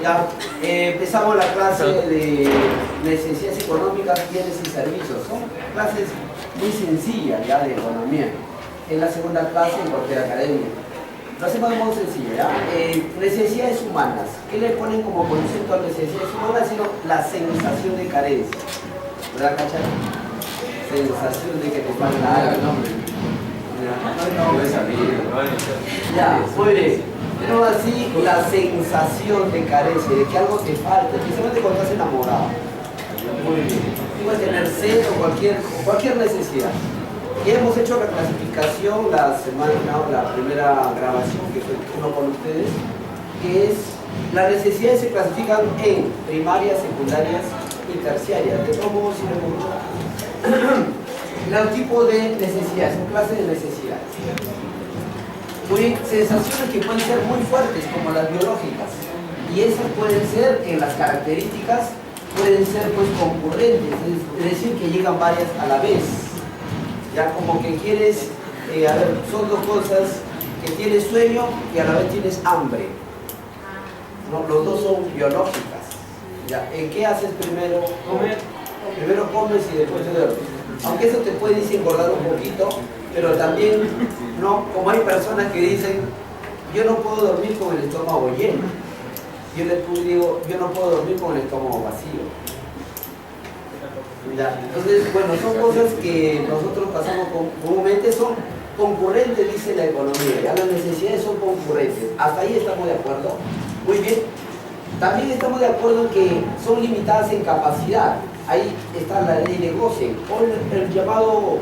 Ya empezamos la clase de necesidades económicas, bienes y servicios. Son clases muy sencillas ya de economía. Es la segunda clase en cualquier academia. Lo hacemos de modo sencillo, ¿ya? Necesidades humanas. ¿Qué le ponen como concepto a necesidades humanas? Sino la sensación de carencia. ¿Verdad, cachai? Sensación de que te falta algo. Ya, muy bien. Tenemos así la sensación de carencia, de que algo te falta, especialmente cuando estás enamorado. Muy bien. Puedes tener sed o cualquier necesidad. Y hemos hecho la clasificación la primera grabación que fue uno con ustedes, que es las necesidades se clasifican en primarias, secundarias y terciarias. De todos modos, si los tipos de necesidades, son clases de necesidades. Muy sensaciones que pueden ser muy fuertes, como las biológicas, y esas pueden ser, en las características, pueden ser pues concurrentes, es decir, que llegan varias a la vez. Ya como que quieres, son dos cosas, que tienes sueño y a la vez tienes hambre. No, los dos son biológicas. Ya, ¿qué haces primero? Comer. Primero comes y después te duermes. Aunque eso te puede engordar un poquito, pero también, no, como hay personas que dicen, yo no puedo dormir con el estómago lleno. Yo les digo, yo no puedo dormir con el estómago vacío. Ya, entonces, bueno, son cosas que nosotros pasamos comúnmente, son concurrentes, dice la economía. Ya las necesidades son concurrentes. Hasta ahí estamos de acuerdo. Muy bien. También estamos de acuerdo en que son limitadas en capacidad. Ahí está la ley de Gosen, o el llamado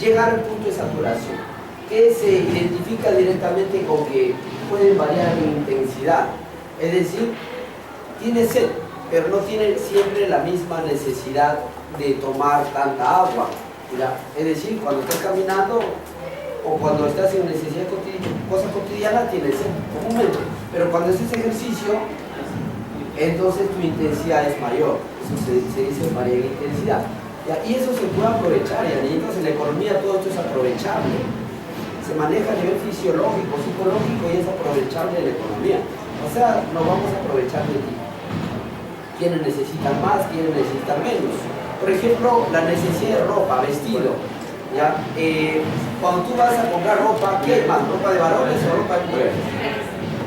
llegar al punto de saturación, que se identifica directamente con que pueden variar en intensidad. Es decir, tiene sed, pero no tiene siempre la misma necesidad de tomar tanta agua. ¿Ya? Es decir, cuando estás caminando o cuando estás en necesidad cosas cotidianas, tienes sed comúnmente. Pero cuando haces ejercicio, entonces tu intensidad es mayor. Eso se dice variar en intensidad. ¿Ya? Y eso se puede aprovechar, y entonces en la economía todo esto es aprovechable. Se maneja a nivel fisiológico, psicológico, y es aprovechable en la economía. O sea, nos vamos a aprovechar de ti. Quienes necesitan más, quienes necesitan menos. Por ejemplo, la necesidad de ropa, vestido. ¿Ya? Cuando tú vas a comprar ropa, ¿qué es más? ¿Ropa de varones o ropa de mujeres?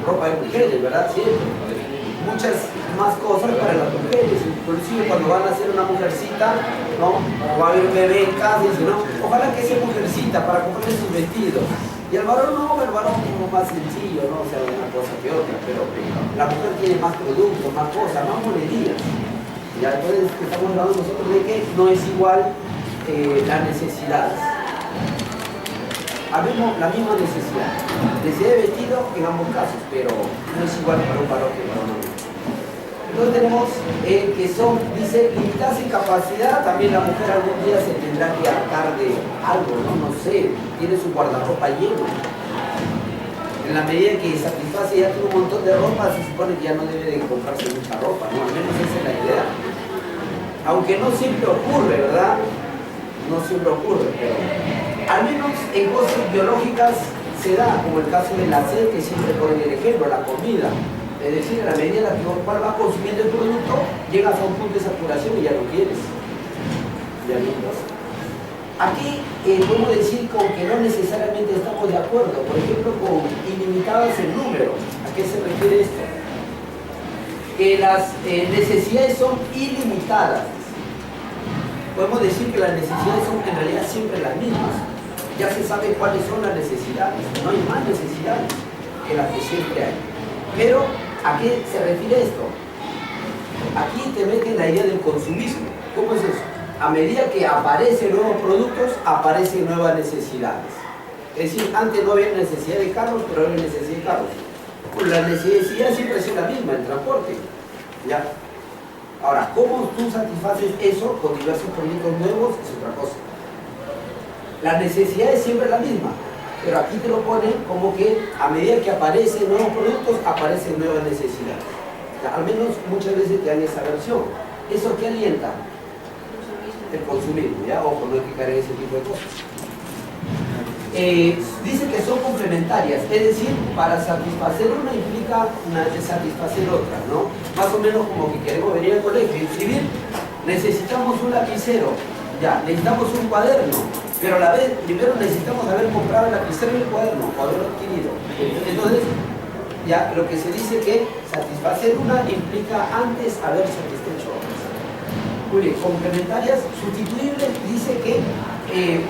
Ropa de mujeres, ¿verdad? Siempre. Muchas más cosas para las mujeres, inclusive cuando van a hacer una mujercita, ¿no? O va a haber un bebé en casa y dice, no, ojalá que sea mujercita para comprarle sus vestidos. Y el varón no, el varón es como más sencillo, ¿no? O sea, una cosa que otra, pero la mujer tiene más productos, más cosas, más monerías. Ya entonces estamos hablando nosotros de que no es igual las necesidades. Habemos la misma necesidad de vestido en ambos casos, pero no es igual para un varón que para un hombre. Entonces tenemos que son, dice, limitadas en capacidad. También la mujer algún día se tendrá que hartar de algo, no sé, tiene su guardarropa lleno. En la medida que satisface ya tiene un montón de ropa, se supone que ya no debe de comprarse mucha ropa, ¿no? Al menos esa es la idea. Aunque no siempre ocurre, ¿verdad? No siempre ocurre, pero al menos en cosas biológicas se da, como el caso de la sed, que siempre ponen el ejemplo, la comida. Es decir, a la medida en la que vas consumiendo el producto, llegas a un punto de saturación y ya no quieres. ¿Ya listos? Aquí podemos decir con que no necesariamente estamos de acuerdo, por ejemplo, con ilimitadas en número. ¿A qué se refiere esto? Que las necesidades son ilimitadas. Podemos decir que las necesidades son en realidad siempre las mismas. Ya se sabe cuáles son las necesidades, no hay más necesidades que las que siempre hay. Pero, ¿a qué se refiere esto? Aquí te meten la idea del consumismo. ¿Cómo es eso? A medida que aparecen nuevos productos, aparecen nuevas necesidades. Es decir, antes no había necesidad de carros, pero ahora hay necesidad de carros. Pues la necesidad siempre es la misma, el transporte. ¿Ya? Ahora, ¿cómo tú satisfaces eso con diversos productos nuevos? Es otra cosa. La necesidad es siempre la misma, pero aquí te lo ponen como que a medida que aparecen nuevos productos, aparecen nuevas necesidades. Al menos muchas veces te dan esa versión. ¿Eso qué alienta? El consumismo, ¿ya? Ojo, no hay que caer en ese tipo de cosas. dice que son complementarias, es decir, para satisfacer una implica satisfacer otra, ¿no? Más o menos como que queremos venir al colegio y escribir, necesitamos un lapicero, ya, necesitamos un cuaderno, pero a la vez, primero necesitamos haber comprado el lapicero y el cuaderno, o haberlo adquirido. Entonces, ya lo que se dice que satisfacer una implica antes haber satisfecho otras. Muy bien, complementarias, sustituibles, dice que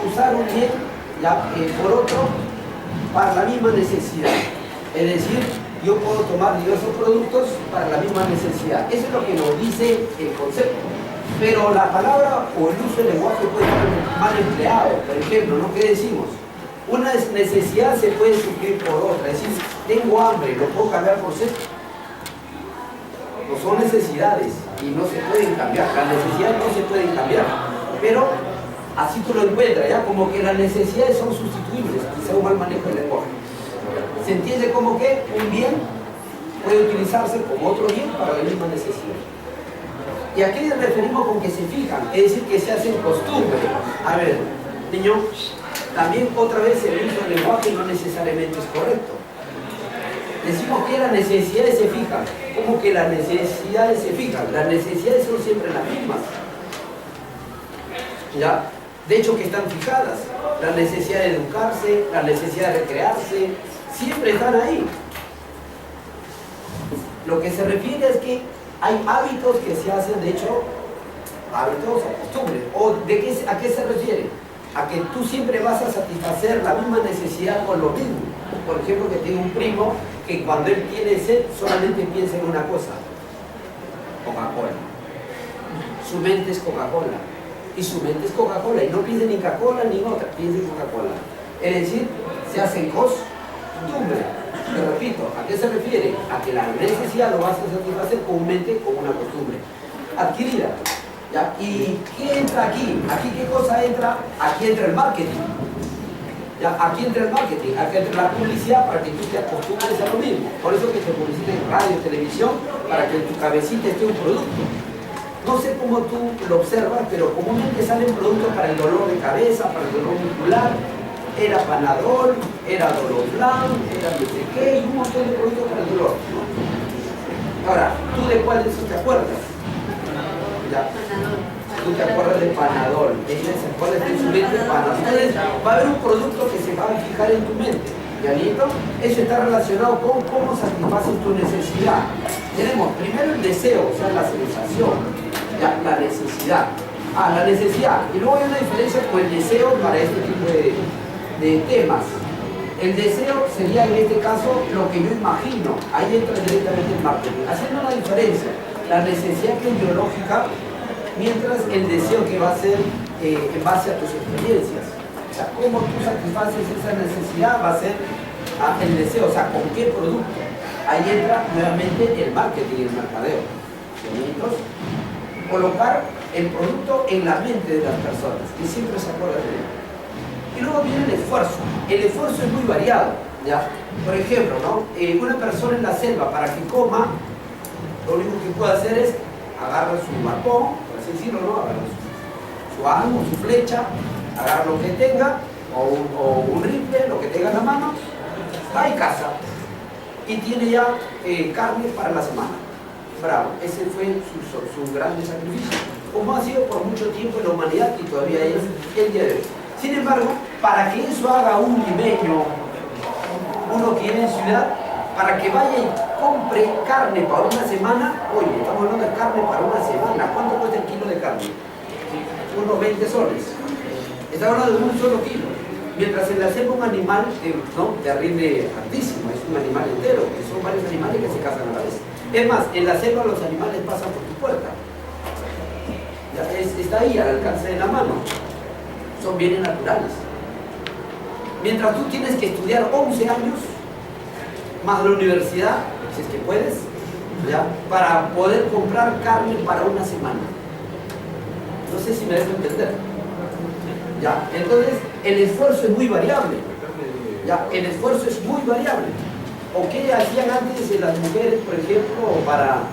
usar un bien ya, por otro para la misma necesidad. Es decir, yo puedo tomar diversos productos para la misma necesidad. Eso es lo que nos dice el concepto. Pero la palabra o el uso del lenguaje puede estar mal empleado. Por ejemplo, ¿no? ¿Qué decimos? Una necesidad se puede suplir por otra. Es decir, tengo hambre, ¿lo puedo cambiar por sed? No son necesidades y no se pueden cambiar. Las necesidades no se pueden cambiar. Pero así tú lo encuentras, ¿ya? Como que las necesidades son sustituibles, quizá un mal manejo del lenguaje. Se entiende como que un bien puede utilizarse como otro bien para la misma necesidad. ¿Y a qué nos referimos con que se fijan? Es decir, que se hacen costumbre. A ver, niño, también otra vez el uso del lenguaje no necesariamente es correcto. Decimos que las necesidades se fijan. ¿Cómo que las necesidades se fijan? Las necesidades son siempre las mismas. ¿Ya? De hecho que están fijadas. La necesidad de educarse, la necesidad de recrearse, siempre están ahí. Lo que se refiere es que hay hábitos que se hacen, de hecho, hábitos o costumbres. ¿A qué se refiere? A que tú siempre vas a satisfacer la misma necesidad con lo mismo. Por ejemplo, que tengo un primo que cuando él tiene sed solamente piensa en una cosa: Coca-Cola. Su mente es Coca-Cola. Y su mente es Coca-Cola. Y no piensa ni Coca-Cola ni otra, piensa en Coca-Cola. Es decir, se hacen costumbre. Te repito, ¿a qué se refiere? A que la necesidad lo vas a satisfacer comúnmente con una costumbre adquirida. ¿Ya? ¿Y qué entra aquí? ¿Aquí qué cosa entra? Aquí entra el marketing. ¿Ya? Aquí entra el marketing, aquí entra la publicidad para que tú te acostumbres a lo mismo. Por eso que te publicitan en radio, televisión, para que en tu cabecita esté un producto. No sé cómo tú lo observas, pero comúnmente salen productos para el dolor de cabeza, para el dolor muscular. Era Panadol, era Doloplan, era no sé qué, y un montón de productos para el dolor, ¿no? Ahora, ¿tú de cuál de esos te acuerdas? ¿Ya? Tú te acuerdas de Panadol, ella se acuerda de su mente de Panadol. Entonces, va a haber un producto que se va a fijar en tu mente. ¿Ya listo? Eso está relacionado con cómo satisfaces tu necesidad. Tenemos primero el deseo, o sea, la sensación, ¿ya? La necesidad. La necesidad. Y luego hay una diferencia con el deseo para este tipo de temas. El deseo sería en este caso lo que yo imagino. Ahí entra directamente el marketing. Haciendo una diferencia. La necesidad que es biológica, mientras el deseo que va a ser en base a tus experiencias. O sea, cómo tú satisfaces esa necesidad va a ser el deseo, o sea, con qué producto. Ahí entra nuevamente el marketing y el mercadeo. Entonces, colocar el producto en la mente de las personas, que siempre se acuerdan de él. Y luego viene el esfuerzo. El esfuerzo es muy variado, ¿ya? Por ejemplo, ¿no? Una persona en la selva, para que coma, lo único que puede hacer es agarrar su arpón, por así decirlo, ¿no? Agarrar su arma, su flecha, agarrar lo que tenga, o un rifle, lo que tenga en la mano, va y caza. Y tiene ya carne para la semana. Bravo, ese fue su gran sacrificio. Como ha sido por mucho tiempo en la humanidad y todavía es el día de hoy. Sin embargo, para que eso haga un limeño, uno que vive en ciudad, para que vaya y compre carne para una semana, oye, estamos hablando de carne para una semana, ¿cuánto cuesta el kilo de carne? Unos 20 soles. Estamos hablando de un solo kilo. Mientras en la selva un animal, ¿no? Te rinde altísimo, es un animal entero, que son varios animales que se cazan a la vez. Es más, en la selva los animales pasan por tu puerta. Ya está ahí al alcance de la mano. Son bienes naturales. Mientras tú tienes que estudiar 11 años, más la universidad, si es que puedes, ¿ya? Para poder comprar carne para una semana. No sé si me dejo entender. ¿Ya? Entonces, el esfuerzo es muy variable. ¿Ya? El esfuerzo es muy variable. ¿O qué hacían antes las mujeres, por ejemplo, para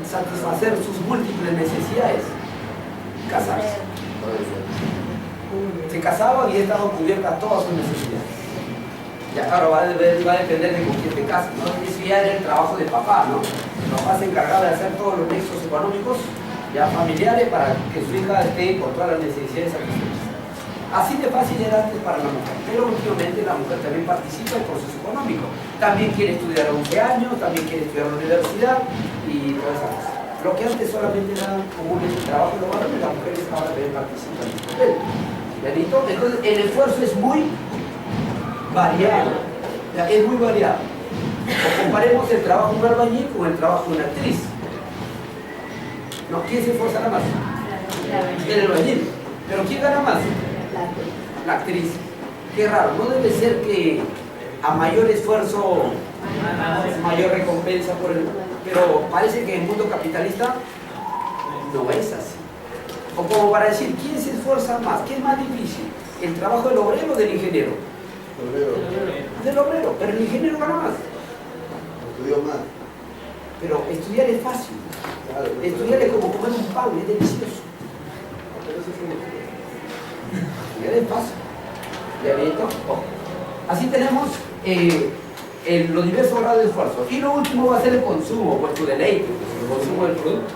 satisfacer sus múltiples necesidades? Casarse. Se casaban y estaban cubiertas todas sus necesidades. Ya, ahora va a depender de con quién te casas, ¿no? Eso ya era el trabajo del papá, ¿no? El papá se encargaba de hacer todos los nexos económicos ya familiares para que su hija esté con todas las necesidades satisfechas. Así de fácil era antes para la mujer, pero últimamente la mujer también participa en el proceso económico. También quiere estudiar a 11 años, también quiere estudiar en la universidad y todas esas cosas. Lo que antes solamente era común en el trabajo de los varones, las mujeres ahora también participan en el papel. Entonces el esfuerzo es muy variado, es muy variado. O comparemos el trabajo de un albañil con el trabajo de una actriz. ¿No? ¿Quién se esforzará más? El albañil. ¿Pero quién gana más? La actriz. Qué raro, no debe ser que a mayor esfuerzo, mayor recompensa por el... Pero parece que en el mundo capitalista no es así. O como para decir, ¿quién se esfuerza más? ¿Qué es más difícil? ¿El trabajo del obrero o del ingeniero? Del obrero, pero el ingeniero gana más. Estudió más. Pero estudiar es fácil. Claro, estudiar es como comer un pan, es delicioso. Estudiar es fácil. ¿Ya visto? Así tenemos los diversos grados de esfuerzo. Y lo último va a ser el consumo, pues tu deleite, el consumo del producto.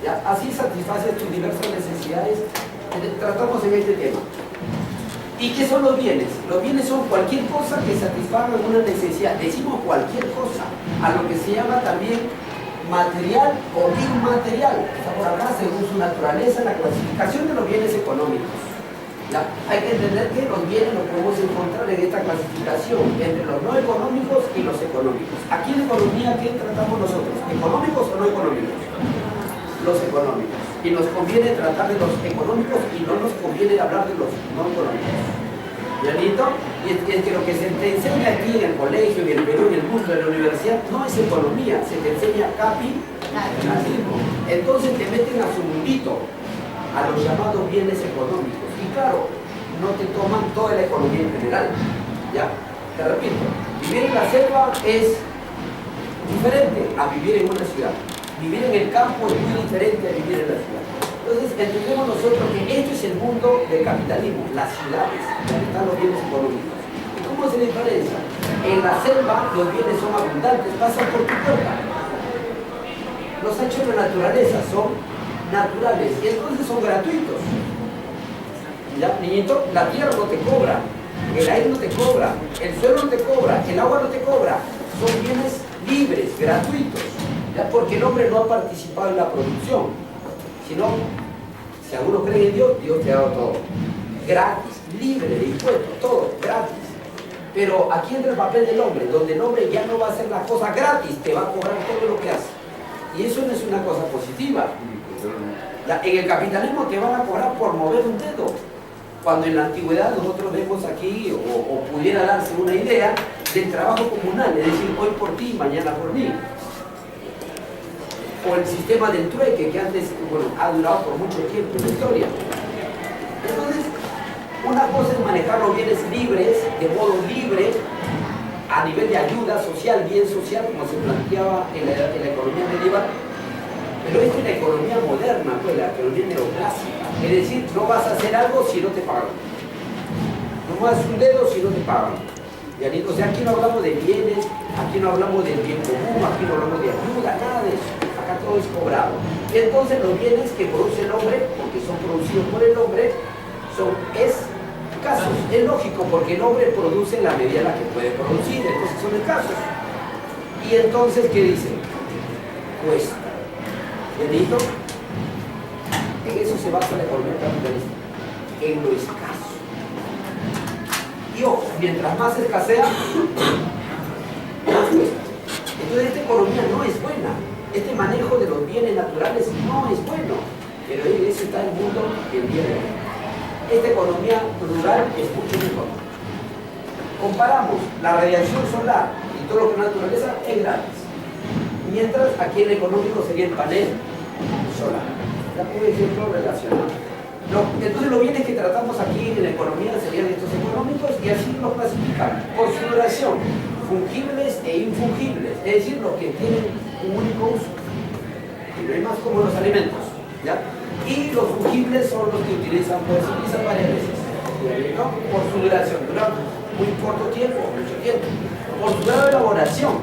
¿Ya? Así satisfaces tus diversas necesidades. Tratamos en este tema. ¿Y qué son los bienes? Los bienes son cualquier cosa que satisfaga una necesidad. Decimos cualquier cosa, a lo que se llama también material o inmaterial. Está por acá según su naturaleza, la clasificación de los bienes económicos. ¿Ya? Hay que entender que los bienes los podemos encontrar en esta clasificación entre los no económicos y los económicos. Aquí en economía, ¿qué tratamos nosotros? ¿Económicos o no económicos? Los económicos. Y nos conviene tratar de los económicos y no nos conviene hablar de los no económicos. ¿Listo? Y es que lo que se te enseña aquí en el colegio, en el Perú, en el mundo, en la universidad, no es economía, se te enseña capitalismo. Entonces te meten a su mundito, a los llamados bienes económicos. Y claro, no te toman toda la economía en general. ¿Ya? Te repito, vivir en la selva es diferente a vivir en una ciudad. Vivir en el campo es muy diferente a vivir en la ciudad. Entonces, entendemos nosotros que este es el mundo del capitalismo, las ciudades, donde están los bienes económicos. ¿Y cómo se diferencia? En la selva los bienes son abundantes, pasan por tu puerta. Los hechos de la naturaleza son naturales y entonces son gratuitos. ¿Ya, niñito? La tierra no te cobra, el aire no te cobra, el suelo no te cobra, el agua no te cobra. Son bienes libres, gratuitos. ¿Ya? Porque el hombre no ha participado en la producción, sino, si alguno cree en Dios, Dios te ha dado todo, gratis, libre de impuestos, todo, gratis. Pero aquí entra el papel del hombre, donde el hombre ya no va a hacer las cosas gratis, te va a cobrar todo lo que hace. Y eso no es una cosa positiva. En el capitalismo te van a cobrar por mover un dedo. Cuando en la antigüedad nosotros vemos aquí, o pudiera darse una idea, del trabajo comunal, es decir, hoy por ti, mañana por mí. O el sistema del trueque que antes, bueno, ha durado por mucho tiempo en la historia. Entonces, una cosa es manejar los bienes libres, de modo libre, a nivel de ayuda social, bien social, como se planteaba en la economía medieval, pero esta es la economía moderna, pues, la economía neoclásica. Es decir, no vas a hacer algo si no te pagan. No muevas un dedo si no te pagan. O sea, aquí no hablamos de bienes, aquí no hablamos del bien común, aquí no hablamos de ayuda, nada de eso. Acá todo es cobrado. Entonces los bienes que produce el hombre, porque son producidos por el hombre, son escasos. Es lógico, porque el hombre produce en la medida en la que puede producir, entonces son escasos. Y entonces, ¿qué dicen? Cuesta. ¿Benito? En eso se basa la economía capitalista, en lo escaso. Y ojo, mientras más escasea, más cuesta. Entonces esta economía no es buena. Este manejo de los bienes naturales no es bueno, pero en eso está el mundo el día de hoy. Esta economía rural es mucho mejor. Comparamos la radiación solar y todo lo que es naturaleza es gratis. Mientras aquí en el económico sería el panel solar. Ya por ejemplo relacionado. Entonces los bienes que tratamos aquí en la economía serían estos económicos y así los clasificamos por su duración, fungibles e infungibles, es decir, los que tienen un único uso. Y no hay más como los alimentos. ¿Ya? Y los fungibles son los que se utilizan varias veces. ¿no? Por su duración, dura muy corto tiempo, mucho tiempo. Por su grado de elaboración,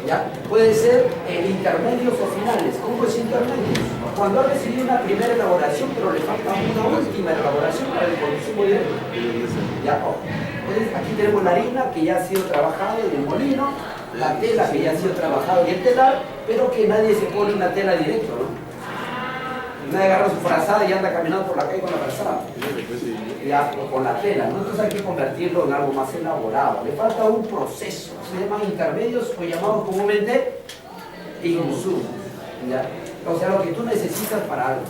¿ya? Puede ser intermedios o finales. ¿Cómo es intermedios? Cuando ha recibido una primera elaboración, pero le falta una última elaboración para el consumo directo. ¿Ya? Entonces, aquí tenemos la harina que ya ha sido trabajada en el molino, la tela que ya ha sido trabajada en el telar, pero que nadie se pone una tela directo, ¿no? Nadie agarra su frazada y anda caminando por la calle con la frazada. Ya, con la tela, ¿no? Entonces hay que convertirlo en algo más elaborado. Le falta un proceso. Se llaman intermedios o llamados comúnmente insumos. ¿Ya? O sea, lo que tú necesitas para algo.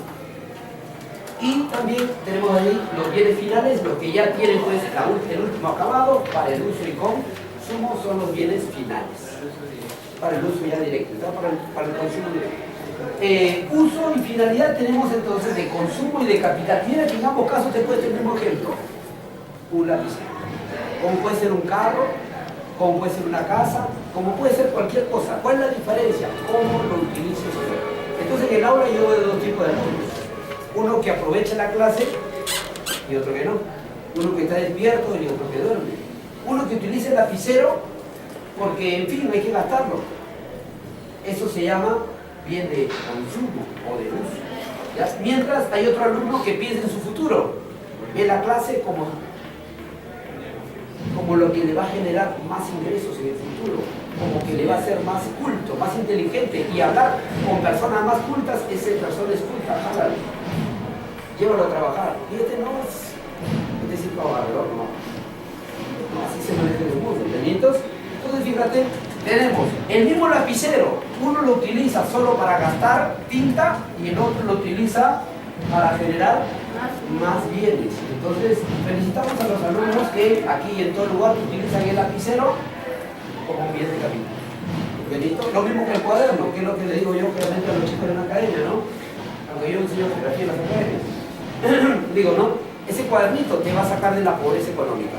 Y también tenemos ahí los bienes finales, los que ya tienen pues el último acabado para el uso y consumo son los bienes finales. Para el uso ya directo, ¿no? Para el consumo directo. Uso y finalidad tenemos entonces de consumo y de capital. Mira que en ambos casos te puede tener un ejemplo. Un lápiz. Como puede ser un carro, como puede ser una casa, como puede ser cualquier cosa. ¿Cuál es la diferencia? ¿Cómo lo utilices? Entonces en el aula yo veo dos tipos de alumnos. Uno que aprovecha la clase y otro que no. Uno que está despierto y otro que duerme. Uno que utiliza el lapicero porque, en fin, hay que gastarlo. Eso se llama bien de consumo o de uso. ¿Ya? Mientras hay otro alumno que piensa en su futuro, ve la clase como lo que le va a generar más ingresos en el futuro, como que le va a hacer más culto, más inteligente, y hablar con personas más cultas, esa persona es culta, jálalo, llévalo a trabajar. Y este sí trabajador, no, así se maneja el mundo, ¿entendimientos? Entonces fíjate, tenemos el mismo lapicero, uno lo utiliza solo para gastar tinta y el otro lo utiliza para generar más bienes. Entonces felicitamos a los alumnos que aquí y en todo lugar utilizan el lapicero como un bien de capital. ¿Benito? Lo mismo que el cuaderno, que es lo que le digo yo claramente a los chicos en la academia, ¿no? Aunque yo enseño geografía en las academias. Digo, ¿no? Ese cuadernito te va a sacar de la pobreza económica.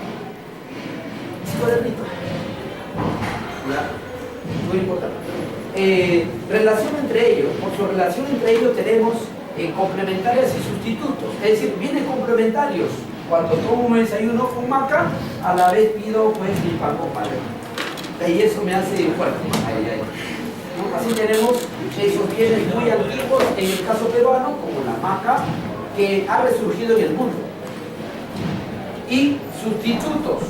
Ese cuadernito. ¿Ya? Muy importante. Relación entre ellos. Por su relación entre ellos tenemos complementarias y sustitutos. Es decir, bienes complementarios. Cuando tomo un desayuno con maca, a la vez pido pues mi pan con panela. Y eso me hace fuerte. ¿No? Así tenemos esos bienes muy antiguos, en el caso peruano, como la maca, que ha resurgido en el mundo. Y sustitutos.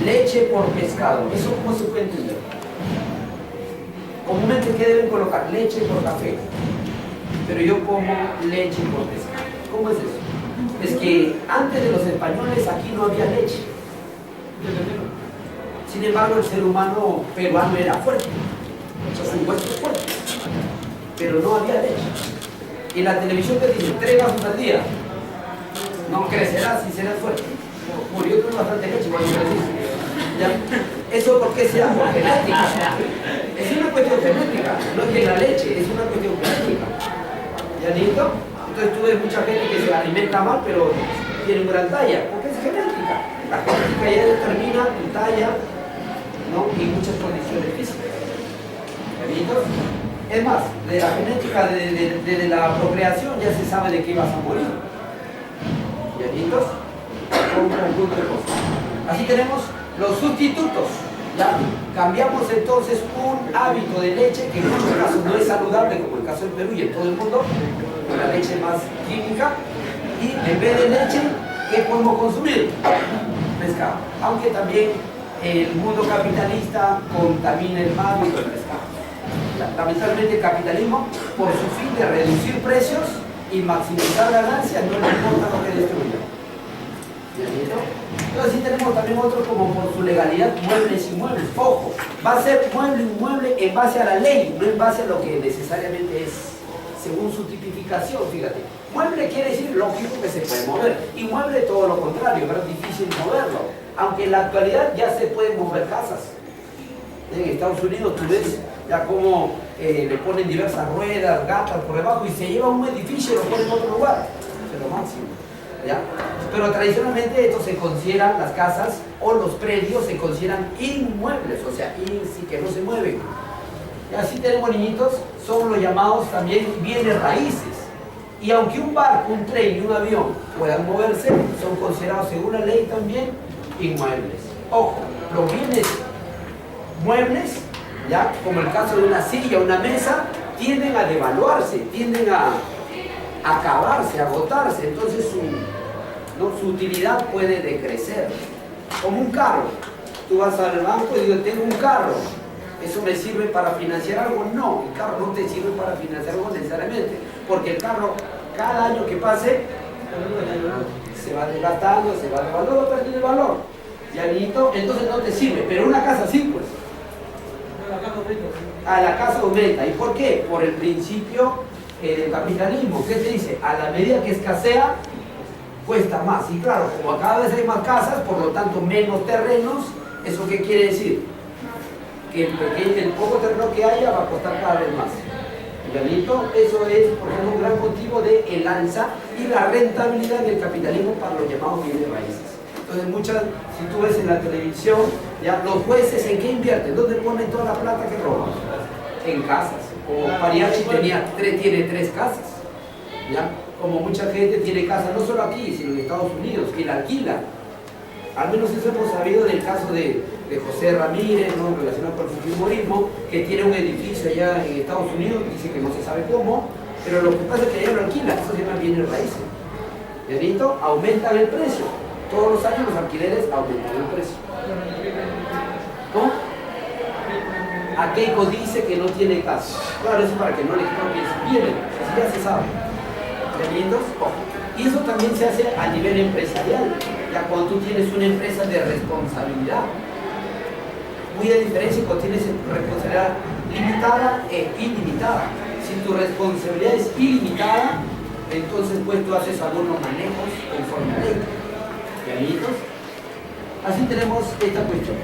Leche por pescado. ¿Eso cómo se puede entender? Comúnmente, ¿qué deben colocar? Leche por café. Pero yo como leche por pescado. ¿Cómo es eso? Es que antes de los españoles aquí no había leche. Sin embargo, el ser humano peruano era fuerte. Sus huesos fuertes. Pero no había leche. Y la televisión te dice, 3 vasos al día. No crecerás y serás fuerte. Murió con bastante leche cuando creciste. ¿Ya? ¿Eso por qué se da? Por genética. Es una cuestión genética. No es que la leche, es una cuestión genética. ¿Ya listo? Entonces tú ves mucha gente que se alimenta mal, pero tiene una gran talla. Porque es genética. La genética ya determina tu talla, ¿no? Y muchas condiciones físicas. ¿Ya listo? Es más, de la genética, de la procreación, ya se sabe de qué vas a morir. ¿Ya listos? Con un conjunto de cosas. Así tenemos los sustitutos. ¿Ya? Cambiamos entonces un hábito de leche que en muchos casos no es saludable, como el caso del Perú y en todo el mundo, con la leche más química, y en vez de leche, ¿qué podemos consumir? Pescado. Aunque también el mundo capitalista contamina el mar y el pescado. Lamentablemente el capitalismo, por su fin de reducir precios y maximizar ganancias, no le importa lo que destruya. Entonces sí tenemos también otros como por su legalidad, muebles y inmuebles. Ojo, va a ser mueble y inmueble en base a la ley, no en base a lo que necesariamente es, según su tipificación, fíjate. Mueble quiere decir lógico que se puede mover, inmueble todo lo contrario, pero es difícil moverlo. Aunque en la actualidad ya se pueden mover casas. En Estados Unidos tú ves ya como le ponen diversas ruedas, gatas por debajo y se lleva un edificio y lo ponen en otro lugar. Es lo máximo. ¿Ya? Pero tradicionalmente esto se considera, las casas o los predios se consideran inmuebles, o sea, sí que no se mueven. Y así tenemos, niñitos, son los llamados también bienes raíces. Y aunque un barco, un tren y un avión puedan moverse, son considerados según la ley también inmuebles. Ojo, los bienes muebles, ya como el caso de una silla, una mesa, tienden a devaluarse, tienden a acabarse, a agotarse, entonces su utilidad puede decrecer. Como un carro, tú vas al banco y dices, tengo un carro, ¿eso me sirve para financiar algo? No, el carro no te sirve para financiar algo necesariamente, porque el carro, cada año que pase, se va desgastando, se va devaluando, perdiendo el valor. Ya listo, entonces no te sirve, pero una casa sí, pues. A la casa aumenta. ¿Y por qué? Por el principio del capitalismo. ¿Qué te dice? A la medida que escasea, cuesta más. Y claro, como cada vez hay más casas, por lo tanto menos terrenos, ¿eso qué quiere decir? Que el poco terreno que haya va a costar cada vez más. ¿Listo? Eso es, por ejemplo, un gran motivo del alza y la rentabilidad del capitalismo para los llamados bienes raíces. Entonces, si tú ves en la televisión, ya los jueces ¿en qué invierten? ¿Dónde ponen toda la plata que roban? En casas. Como Pariachi tiene 3 casas. ¿Ya? Como mucha gente tiene casas, no solo aquí, sino en Estados Unidos, que la alquilan. Al menos eso hemos sabido del caso de José Ramírez, ¿no? Relacionado con el fujimorismo, que tiene un edificio allá en Estados Unidos, dice que no se sabe cómo, pero lo que pasa es que allá lo alquilan, eso se llama bienes raíces. ¿Listo? Aumentan el precio. Todos los años los alquileres aumentan el precio. ¿Cómo? A Keiko dice que no tiene casa. Claro, eso para que no le piensen. Vienen, así ya se sabe. ¿Lindos? Y eso también se hace a nivel empresarial. Ya cuando tú tienes una empresa de responsabilidad, muy a diferencia cuando tienes responsabilidad limitada e ilimitada. Si tu responsabilidad es ilimitada, entonces pues tú haces algunos manejos conforme a ley. ¿Litos? Así tenemos esta cuestión.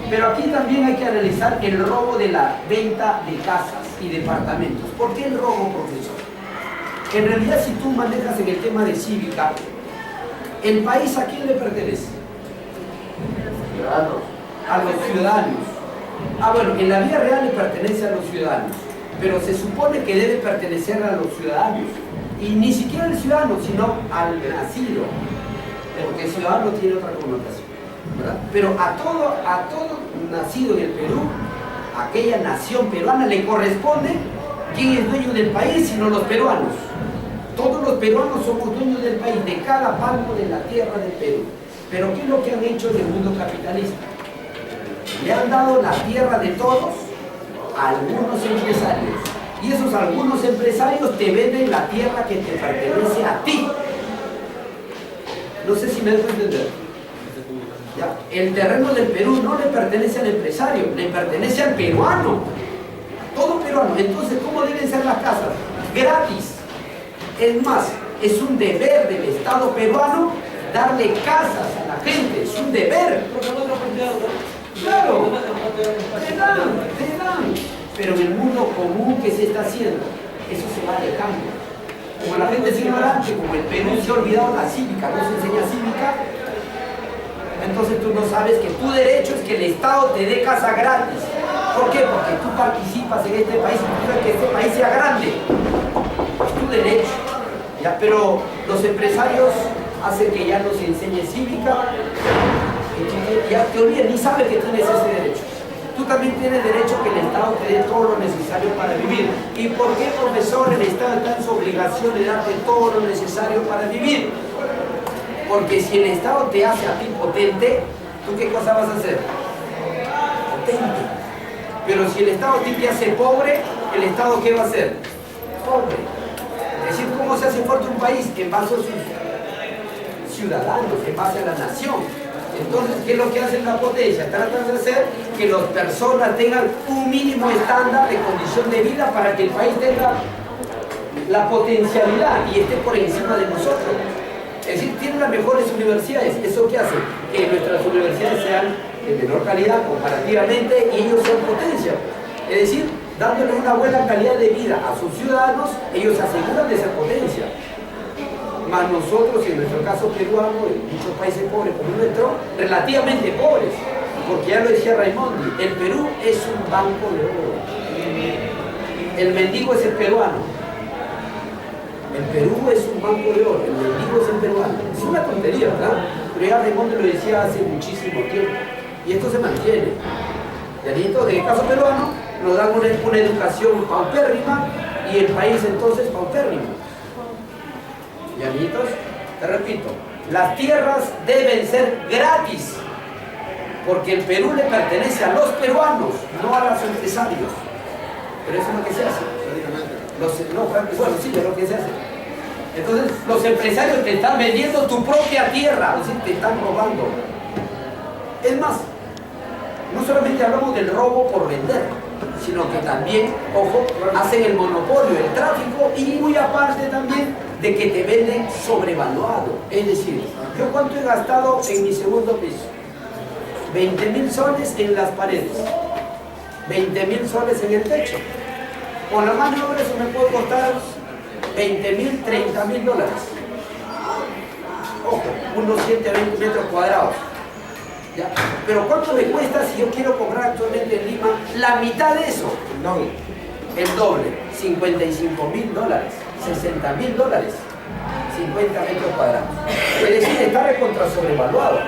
Pero aquí también hay que analizar el robo de la venta de casas y departamentos. ¿Por qué el robo, profesor? En realidad, si tú manejas en el tema de cívica, ¿el país a quién le pertenece? A los ciudadanos. Bueno, en la vida real le pertenece a los ciudadanos, pero se supone que debe pertenecer a los ciudadanos. Y ni siquiera al ciudadano, sino al nacido. Porque el ciudadano tiene otra connotación, ¿verdad? Pero a todo nacido en el Perú, a aquella nación peruana le corresponde quién es dueño del país, sino los peruanos. Todos los peruanos somos dueños del país, de cada palmo de la tierra del Perú. Pero ¿qué es lo que han hecho en el mundo capitalista? Le han dado la tierra de todos a algunos empresarios. Y esos algunos empresarios te venden la tierra que te pertenece a ti. No sé si me dejo entender. ¿Ya? El terreno del Perú no le pertenece al empresario, le pertenece al peruano. Todo peruano. Entonces, ¿cómo deben ser las casas? Gratis. Es más, es un deber del Estado peruano darle casas a la gente. Es un deber. Claro, te dan. Pero en el mundo común que se está haciendo, eso se va dejando. Como la gente es ignorante, como el Perú se ha olvidado la cívica, no se enseña cívica, entonces tú no sabes que tu derecho es que el Estado te dé casa gratis. ¿Por qué? Porque tú participas en este país y tú quieres que este país sea grande. Es tu derecho. ¿Ya? Pero los empresarios hacen que ya no se enseñe cívica, ya te olvides, ni sabes que tienes ese derecho. Tú también tienes derecho que el Estado te dé todo lo necesario para vivir. ¿Y por qué, profesor, el Estado está en su obligación de darte todo lo necesario para vivir? Porque si el Estado te hace a ti potente, ¿tú qué cosa vas a hacer? Potente. Pero si el Estado a ti te hace pobre, ¿el Estado qué va a hacer? Pobre. Es decir, ¿cómo se hace fuerte un país? En base a sus ciudadanos, en base a la nación. Entonces, ¿qué es lo que hace la potencia? Tratan de hacer que las personas tengan un mínimo estándar de condición de vida para que el país tenga la potencialidad y esté por encima de nosotros. Es decir, tienen las mejores universidades. ¿Eso qué hace? Que nuestras universidades sean de menor calidad comparativamente y ellos sean potencia. Es decir, dándoles una buena calidad de vida a sus ciudadanos, ellos se aseguran de ser potencia. Más nosotros, en nuestro caso peruano, en muchos países pobres como el nuestro, relativamente pobres, porque ya lo decía Raimondi, el Perú es un banco de oro. El mendigo es el peruano. El Perú es un banco de oro, el mendigo es el peruano. Es una tontería, ¿verdad? Pero ya Raimundo lo decía hace muchísimo tiempo. Y esto se mantiene. Y entonces, en el caso peruano, nos dan una educación paupérrima y el país entonces paupérrimo. Y amiguitos, te repito, las tierras deben ser gratis, porque el Perú le pertenece a los peruanos, no a los empresarios. Pero eso es lo que se hace. Bueno, sí, es lo que se hace. Entonces, los empresarios te están vendiendo tu propia tierra, es decir, te están robando. Es más, no solamente hablamos del robo por vender, sino que también, ojo, hacen el monopolio, el tráfico y muy aparte también de que te venden sobrevaluado. Es decir, ¿yo cuánto he gastado en mi segundo piso? 20.000 soles en las paredes, 20.000 soles en el techo. Con la mano de obra eso me puede costar 20.000, 30.000 dólares. Ojo, unos 120 metros cuadrados. ¿Ya? Pero ¿cuánto me cuesta si yo quiero comprar actualmente en Lima la mitad de eso? El doble, 55.000 dólares, 60.000 dólares, 50 metros cuadrados. Es decir, está recontra sobrevaluado.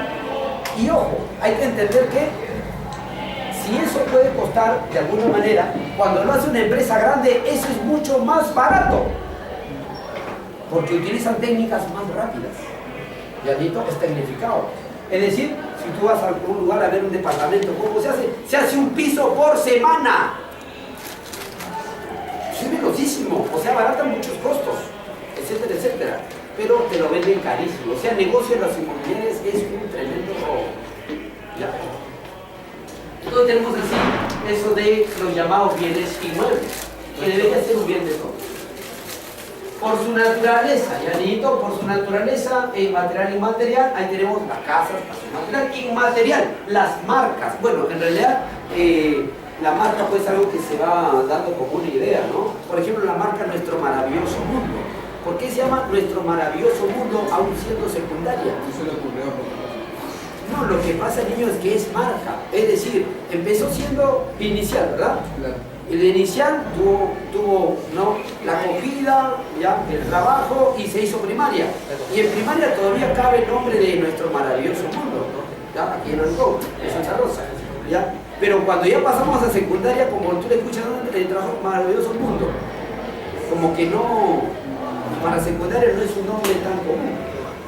Y ojo, hay que entender que si eso puede costar de alguna manera, cuando lo hace una empresa grande, eso es mucho más barato. Porque utilizan técnicas más rápidas. Ya dicho, es tecnificado. Es decir, si tú vas a algún lugar a ver un departamento, ¿cómo se hace? Se hace un piso por semana. Es velocísimo, o sea, baratan muchos costos, etcétera, etcétera. Pero te lo venden carísimo. O sea, el negocio de las inmobiliarias es un tremendo robo. ¿Ya? Entonces tenemos así eso de los llamados bienes inmuebles, que debería ser un bien de todos. Por su naturaleza, ya dicho, por su naturaleza material e inmaterial, ahí tenemos las casas, material inmaterial, las marcas. Bueno, en realidad la marca pues es algo que se va dando como una idea, ¿no? Por ejemplo, la marca Nuestro Maravilloso Mundo. ¿Por qué se llama Nuestro Maravilloso Mundo aún siendo secundaria? No, lo que pasa, niños, es que es marca. Es decir, empezó siendo inicial, ¿verdad? Claro. El inicial tuvo ¿no? la acogida, ya, el trabajo y se hizo primaria. Y en primaria todavía cabe el nombre de Nuestro Maravilloso Mundo, ¿no? ¿Ya? Aquí en Ancón, en Santa Rosa. ¿Ya? Pero cuando ya pasamos a secundaria, como tú le escuchas el trabajo Maravilloso Mundo, como que no, para secundaria no es un nombre tan común.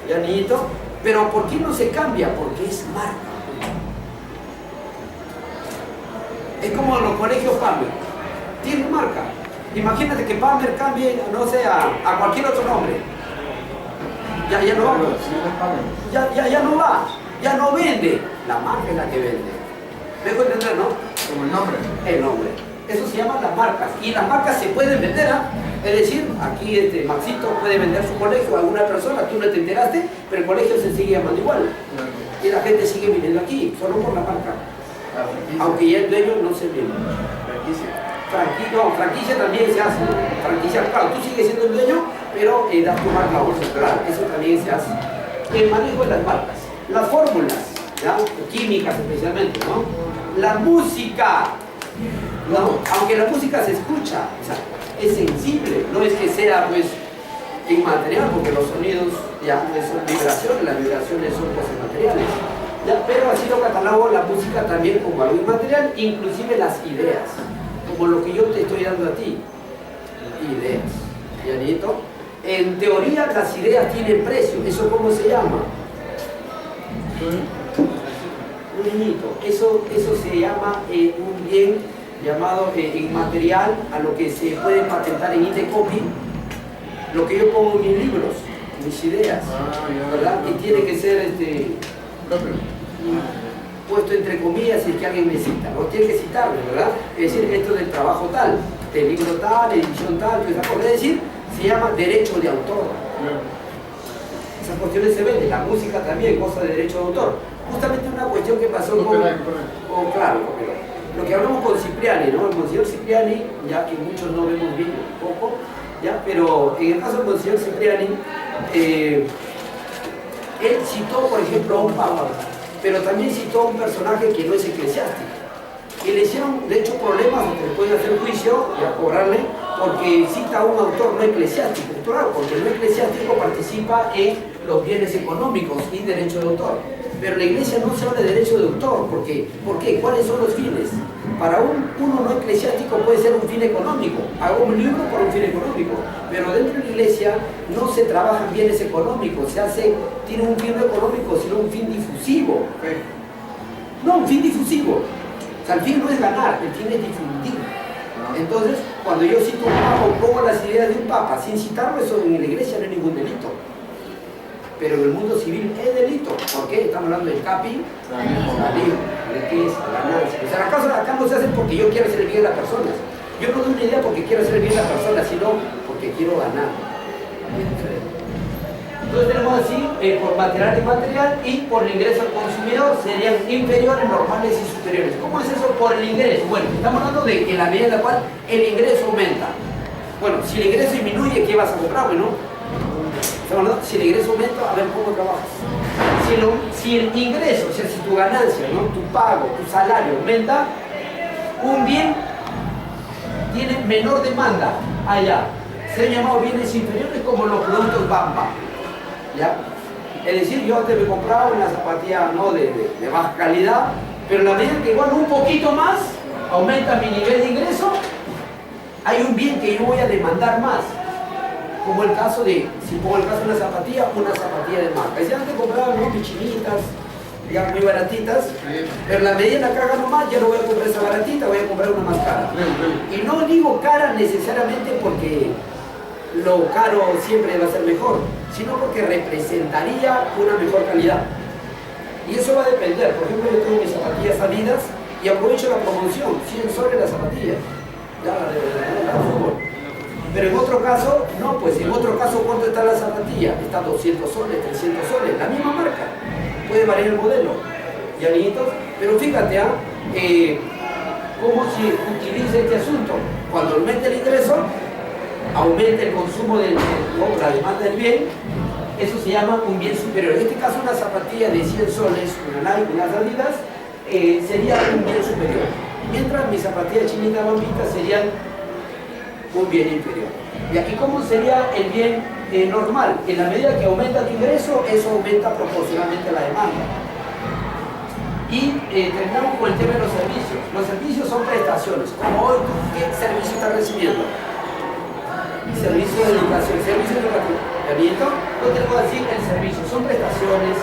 ¿Ya, niñito? Pero ¿por qué no se cambia? Porque es marca. Es como los colegios Palmer. Tienen marca. Imagínate que Palmer cambie, no sé, a cualquier otro nombre. Ya no va. Ya no va. Ya no vende. La marca es la que vende. ¿Me dejo entender, no? Como el nombre. El nombre. Eso se llama las marcas. Y las marcas se pueden vender, ¿ah? Es decir, aquí Maxito puede vender su colegio a alguna persona, tú no te enteraste, pero el colegio se sigue llamando igual. Y la gente sigue viniendo aquí, solo por la marca. Aunque ya el dueño no se viene. Franquicia también se hace. Franquicia, claro, tú sigues siendo el dueño, pero das tu marca claro, eso también se hace. El manejo de las marcas, las fórmulas, ¿ya? Químicas especialmente, ¿no? La música, ¿no? Aunque la música se escucha, o sea, es sensible, no es que sea pues inmaterial, porque los sonidos ya pues, son vibraciones, las vibraciones son cosas materiales. Ya, pero así lo catalogo la música también como algo inmaterial, inclusive las ideas, como lo que yo te estoy dando a ti, ideas. ¿Yanito? En teoría las ideas tienen precio, ¿eso cómo se llama? Un niñito, eso se llama un bien llamado inmaterial, a lo que se puede patentar en Indecopy, lo que yo pongo en mis libros, mis ideas, ¿verdad? Y tiene que ser puesto entre comillas si es que alguien me cita, o tiene que citarme, ¿verdad? Es decir, esto del trabajo tal, del libro tal, edición tal, es decir, se llama derecho de autor. Esas cuestiones se venden, la música también, cosa de derecho de autor. Justamente una cuestión que pasó con claro, lo que hablamos con Cipriani, ¿no? El Monseñor Cipriani, ya que muchos no vemos bien un poco, ¿ya? Pero en el caso del Monseñor Cipriani, él citó, por ejemplo, a un papa, pero también citó a un personaje que no es eclesiástico. Y le hicieron, de hecho, problemas, que le pueden hacer juicio y a cobrarle porque cita a un autor no eclesiástico, claro, porque el no eclesiástico participa en los bienes económicos y derecho de autor. Pero en la iglesia no se habla de derecho de autor, ¿por qué? ¿Cuáles son los fines? Para uno no eclesiástico puede ser un fin económico, hago un libro por un fin económico, pero dentro de la iglesia no se trabajan bienes económicos, tiene un fin económico, sino un fin difusivo. No, un fin difusivo. O sea, el fin no es ganar, el fin es difundir. Entonces, cuando yo cito un papa o pongo las ideas de un papa, sin citarlo, eso en la iglesia no hay ningún delito. Pero en el mundo civil es delito. ¿Por qué? Estamos hablando del capitalismo. ¿De qué es? Ganancia. O sea, acá no se hace porque yo quiero hacer el bien a las personas. Yo no doy una idea porque quiero hacer el bien a las personas, sino porque quiero ganar. Entonces tenemos así, por material y inmaterial, y por el ingreso al consumidor serían inferiores, normales y superiores. ¿Cómo es eso por el ingreso? Bueno, estamos hablando de en la medida en la cual el ingreso aumenta. Bueno, si el ingreso disminuye, ¿qué vas a comprar? Bueno, estamos hablando, si el ingreso aumenta, a ver cómo trabajas. Si el ingreso, o sea, si tu ganancia, ¿no? Tu pago, tu salario aumenta, un bien tiene menor demanda allá. Se han llamado bienes inferiores como los productos Bamba. ¿Ya? Es decir, yo antes me compraba una zapatilla no de baja calidad, pero en la medida que igual un poquito más aumenta mi nivel de ingreso, hay un bien que yo voy a demandar más. Como el caso de, si pongo el caso de una zapatilla de marca. Y si antes compraba unas pichinitas, ya muy baratitas, pero en la medida en la que gano más, ya no voy a comprar esa baratita, voy a comprar una más cara. Y no digo cara necesariamente porque lo caro siempre va a ser mejor, sino porque representaría una mejor calidad. Y eso va a depender. Por ejemplo, yo tengo mis zapatillas Adidas y aprovecho la promoción, 100 soles las zapatillas. Ya la fútbol. Pero en otro caso, no, pues en otro caso, ¿cuánto está la zapatilla? Está 200 soles, 300 soles, la misma marca. Puede variar el modelo. ¿Ya, niñitos? Pero fíjate, cómo se utiliza este asunto. Cuando aumenta el ingreso, aumenta el consumo la demanda del bien, eso se llama un bien superior. En este caso, una zapatilla de 100 soles, una Nike, unas Adidas, sería un bien superior. Mientras mis zapatillas chinitas Bambitas serían un bien inferior. ¿Y aquí cómo sería el bien normal? En la medida que aumenta tu ingreso, eso aumenta proporcionalmente la demanda. Y terminamos con el tema de los servicios. Los servicios son prestaciones. Como hoy, ¿qué servicio estás recibiendo? Servicio de educación, servicio educativo. No tenemos que decir el servicio, son prestaciones,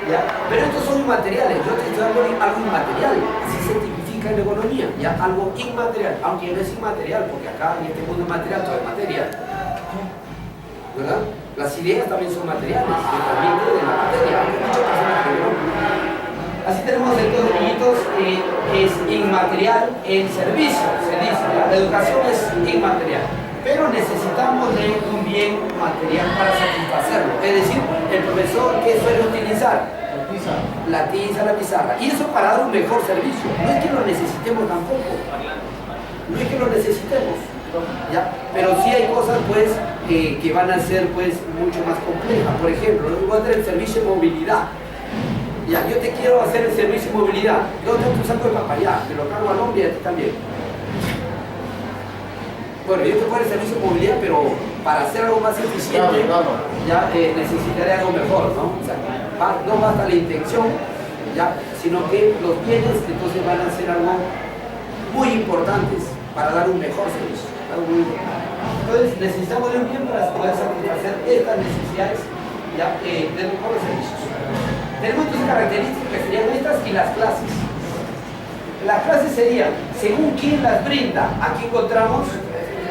¿ya? Pero estos son inmateriales. Yo te estoy dando algo inmaterial, así se tipifica en economía, ¿ya? Algo inmaterial, aunque no es inmaterial, porque acá en este mundo material todo es material, ¿verdad? Las ideas también son materiales, que también de la materia, hay muchas personas que no. Así tenemos entonces, niñitos, es inmaterial el servicio, se dice, ¿ya? La educación es inmaterial. Pero necesitamos de un bien material para satisfacerlo. Es decir, el profesor, ¿qué suele utilizar? La tiza, la pizarra. Y eso para dar un mejor servicio. No es que lo necesitemos tampoco. No es que lo necesitemos. ¿Ya? Pero sí hay cosas pues, que van a ser pues, mucho más complejas. Por ejemplo, voy a tener el servicio de movilidad. ¿Ya? Yo te quiero hacer el servicio de movilidad. Yo tengo tu saco de papaya, te lo cargo al hombre y a ti también. Bueno, yo te puedo dar el servicio de movilidad, pero para hacer algo más eficiente, ya necesitaré algo mejor, ¿no? O sea, no basta la intención, ya, sino que los bienes entonces van a ser algo muy importantes para dar un mejor servicio. Algo muy importante. Entonces necesitamos de un bien para poder satisfacer estas necesidades ya, de mejores servicios. Tenemos entonces características que serían estas y las clases. Las clases serían, según quién las brinda, aquí encontramos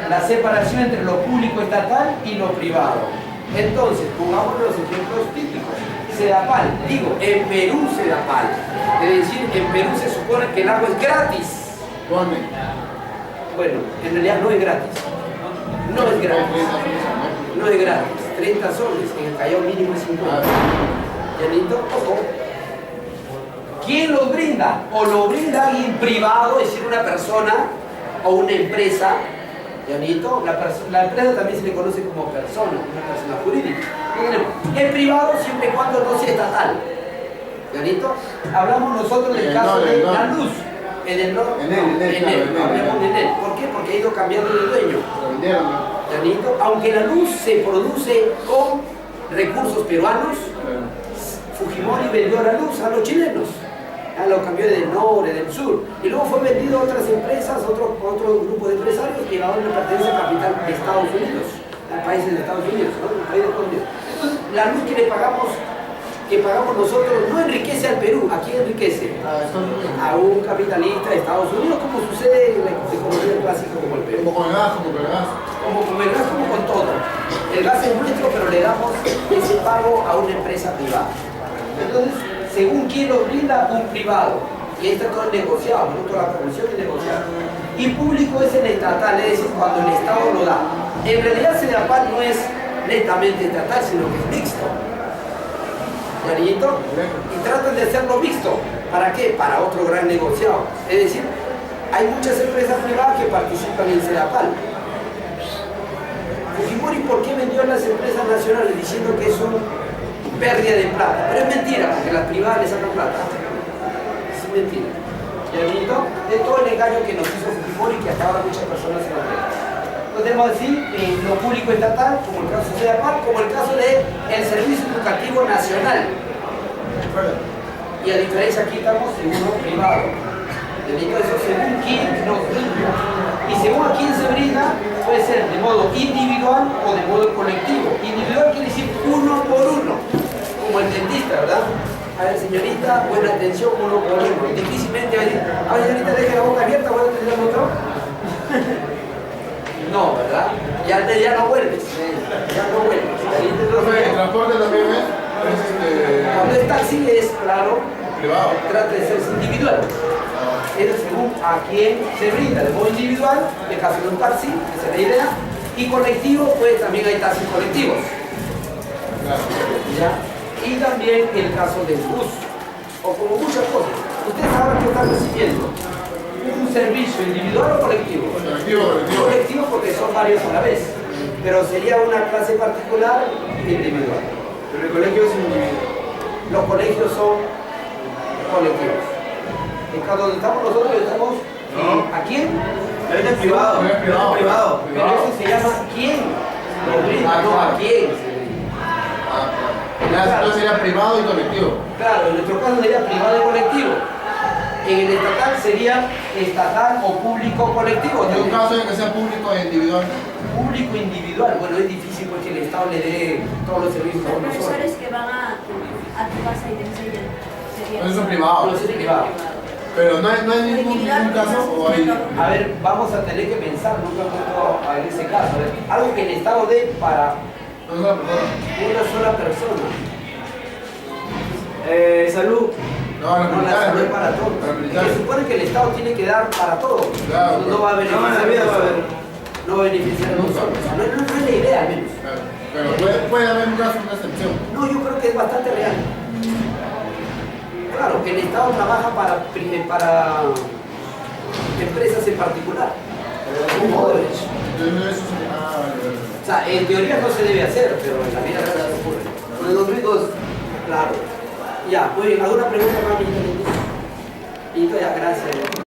la separación entre lo público estatal y lo privado. Entonces, pongamos los ejemplos típicos. Sedapal, digo, en Perú Sedapal. Es decir, en Perú se supone que el agua es gratis. Bueno, en realidad no es gratis. No es gratis. No es gratis. 30 soles, en el Callao mínimo es 50. ¿Llanito? Ojo. ¿Quién los brinda? O lo brinda alguien privado, es decir, una persona o una empresa. ¿Llanito? La empresa también se le conoce como persona, una persona jurídica. Es privado siempre y cuando no sea estatal. ¿Llanito? Hablamos nosotros del caso de la luz. En el norte, hablemos de él. ¿Por qué? Porque ha ido cambiando de dueño. vendieron, ¿no? Janito, aunque la luz se produce con recursos peruanos, Fujimori vendió la luz a los chilenos. Lo cambió del norte, del sur, y luego fue vendido a otras empresas, otro grupo de empresarios que ahora le pertenece al capital de Estados Unidos, a países de Estados Unidos, ¿no? Entonces, la luz que pagamos nosotros no enriquece al Perú. ¿A quién enriquece? A un capitalista de Estados Unidos, como sucede en la economía clásica como el Perú. Como con el gas, como con el gas. Como con el gas, como con todo. El gas es nuestro, pero le damos ese pago a una empresa privada. Entonces, según quién lo brinda, un privado. Y ahí está todo el negociado, ¿no? Toda la producción es negociada. Y público es el estatal, es decir, cuando el Estado lo da. En realidad, Sedapal no es netamente estatal, sino que es mixto. ¿Clarito? Y tratan de hacerlo mixto. ¿Para qué? Para otro gran negociado. Es decir, hay muchas empresas privadas que participan en Sedapal. Fujimori, ¿por qué vendió las empresas nacionales diciendo que es una pérdida de plata? Pero es mentira, porque las privadas le sacan plata. Es mentira. ¿Clarito? Es todo el engaño que nos hizo Fujimori, que hasta ahora muchas personas se lo creen. Podemos decir lo público estatal, como el caso de Sedapal, como el caso del Servicio Educativo Nacional. Y a diferencia aquí estamos en uno privado. Eso según quién nos brinda. Y según a quién se brinda, puede ser de modo individual o de modo colectivo. Individual quiere decir uno por uno, como el dentista, ¿verdad? A ver, señorita, buena atención, uno por uno. Difícilmente va a decir, a ver, señorita, deje la boca abierta, voy a atender al otro. No, ¿verdad? Ya no vuelves. Ya no vuelves. El transporte también es cuando es taxi es, claro, privado. trata de ser individual. Es según a quién se brinda. De modo individual, en el caso de un taxi, esa es la idea. Y colectivo, pues también hay taxis colectivos. ¿Ya? Y también el caso del bus. O como muchas cosas. Ustedes ahora que están recibiendo un servicio individual o colectivo. Colectivo porque son varios a la vez, pero sería una clase particular individual. Pero el colegio es individual. Los colegios son colectivos. En caso donde estamos nosotros estamos ¿a quién? Es privado. Es privado. Pero eso se llama ¿quién? Lo brinda, no a quién se brinda. Entonces sería privado y colectivo. Claro, en nuestro caso sería privado y colectivo. En el estatal sería estatal o público colectivo. En un caso en que sea público e individual. Público individual, bueno, es difícil porque el Estado le dé todos los servicios a Los nosotros. profesores que van a tu casa y te enseñan sería Eso es privado. No, eso es privado. Pero no hay ningún caso o hay. A ver, vamos a tener que pensar, nunca he puesto a ver ese caso. A ver, algo que el Estado dé para una sola persona. Salud. No, los No, la salud militares. es para todos. Los Es que militares. se supone que el Estado tiene que dar para todos. Claro, No va a beneficiar No, en la vida va a haber. No va a beneficiar a nosotros. O sea, no es la idea, al menos. Claro. Pero puede haber un caso, una excepción. No, yo creo que es bastante real. Claro, que el Estado trabaja para empresas en particular. Un modo de hecho. Entonces eso es. Vale. O sea, en teoría no se debe hacer, pero en la vida real ocurre. Con los ricos. Claro. Ya, muy bien. ¿Alguna pregunta más, Ministro? Ministro, ya, gracias.